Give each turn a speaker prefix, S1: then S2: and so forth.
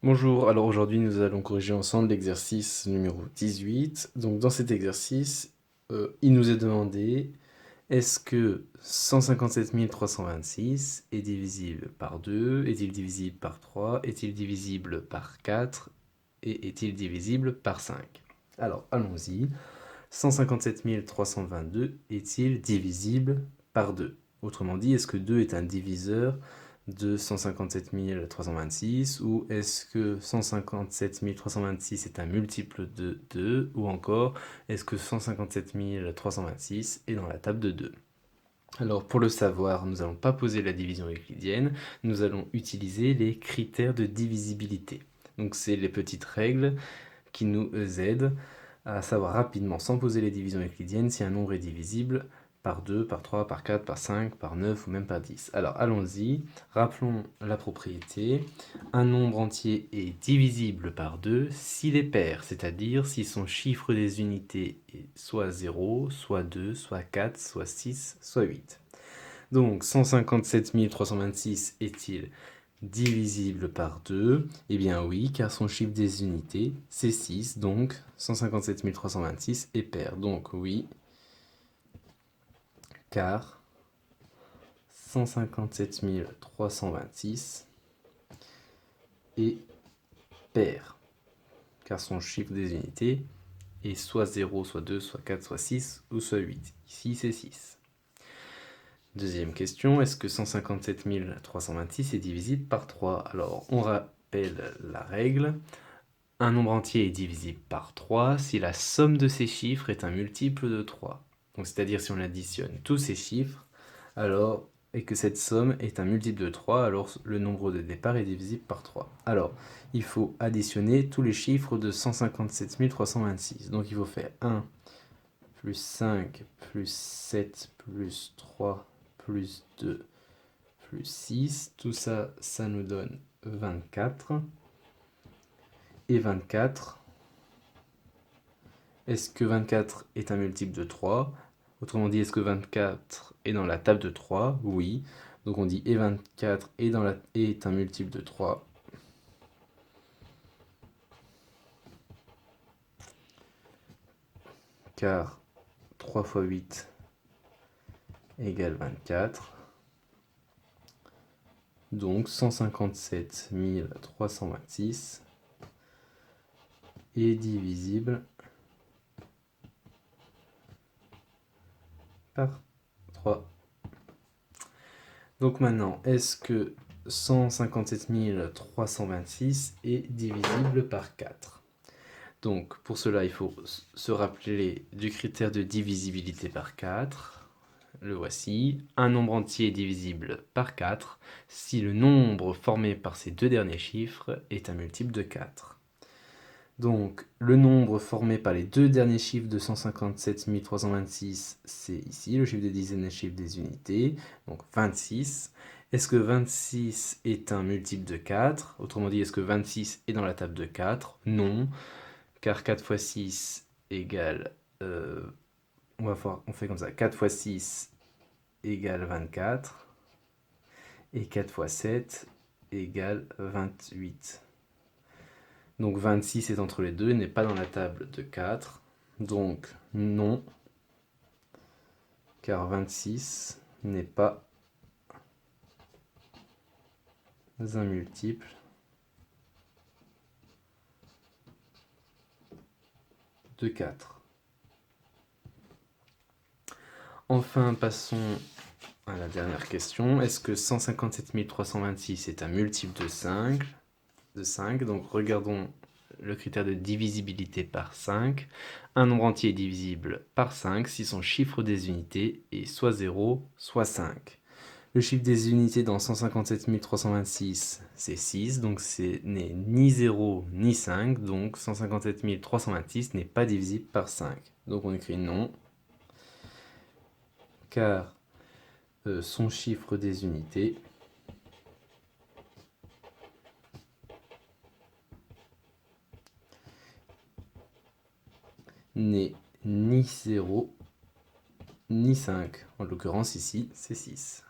S1: Bonjour, alors aujourd'hui nous allons corriger ensemble l'exercice numéro 18. Donc dans cet exercice, il nous est demandé est-ce que 157 326 est divisible par 2, est-il divisible par 3, est-il divisible par 4 et est-il divisible par 5? Alors allons-y. 157 322 est-il divisible par 2? Autrement dit, est-ce que 2 est un diviseur de 157 326 ou est-ce que 157 326 est un multiple de 2 ou encore est-ce que 157 326 est dans la table de 2? Alors pour le savoir, nous n'allons pas poser la division euclidienne, nous allons utiliser les critères de divisibilité. Donc c'est les petites règles qui nous aident à savoir rapidement, sans poser les divisions euclidiennes, si un nombre est divisible par 2, par 3, par 4, par 5, par 9 ou même par 10. Alors allons-y, rappelons la propriété. Un nombre entier est divisible par 2 s'il est pair, c'est-à-dire si son chiffre des unités est soit 0, soit 2, soit 4, soit 6, soit 8. Donc 157 326 est-il divisible par 2? Eh bien oui, car son chiffre des unités, c'est 6, donc 157 326 est pair. Donc oui, car 157 326 est pair, car son chiffre des unités est soit 0, soit 2, soit 4, soit 6, ou soit 8. Ici, c'est 6. Deuxième question, est-ce que 157 326 est divisible par 3? Alors, on rappelle la règle. Un nombre entier est divisible par 3 si la somme de ses chiffres est un multiple de 3. Donc, c'est-à-dire si on additionne tous ces chiffres, alors, et que cette somme est un multiple de 3, alors le nombre de départ est divisible par 3. Alors, il faut additionner tous les chiffres de 157 326. Donc, il faut faire 1 plus 5 plus 7 plus 3 plus 2 plus 6. Tout ça, ça nous donne 24. Et 24, est-ce que 24 est un multiple de 3? Autrement dit, est-ce que 24 est dans la table de 3? Oui. Donc on dit et 24 est un multiple de 3. Car 3 fois 8 égale 24. Donc 157 326 est divisible par 3. Donc maintenant, est-ce que 157 326 est divisible par 4? Donc pour cela, il faut se rappeler du critère de divisibilité par 4. Le voici. Un nombre entier est divisible par 4 si le nombre formé par ces deux derniers chiffres est un multiple de 4. Donc le nombre formé par les deux derniers chiffres de 157 326, c'est ici, le chiffre des dizaines et le chiffre des unités, donc 26. Est-ce que 26 est un multiple de 4? Autrement dit, est-ce que 26 est dans la table de 4? Non, car 4 fois 6 égale... on fait comme ça, 4 fois 6 égale 24, et 4 fois 7 égale 28. Donc 26 est entre les deux, n'est pas dans la table de 4. Donc non, car 26 n'est pas un multiple de 4. Enfin, passons à la dernière question. Est-ce que 157 326 est un multiple de 5? Donc regardons le critère de divisibilité par 5. Un nombre entier est divisible par 5 si son chiffre des unités est soit 0, soit 5. Le chiffre des unités dans 157 326, c'est 6, donc ce n'est ni 0 ni 5, donc 157 326 n'est pas divisible par 5. Donc on écrit non, car son chiffre des unités n'est ni 0 ni 5. En l'occurrence ici, c'est 6.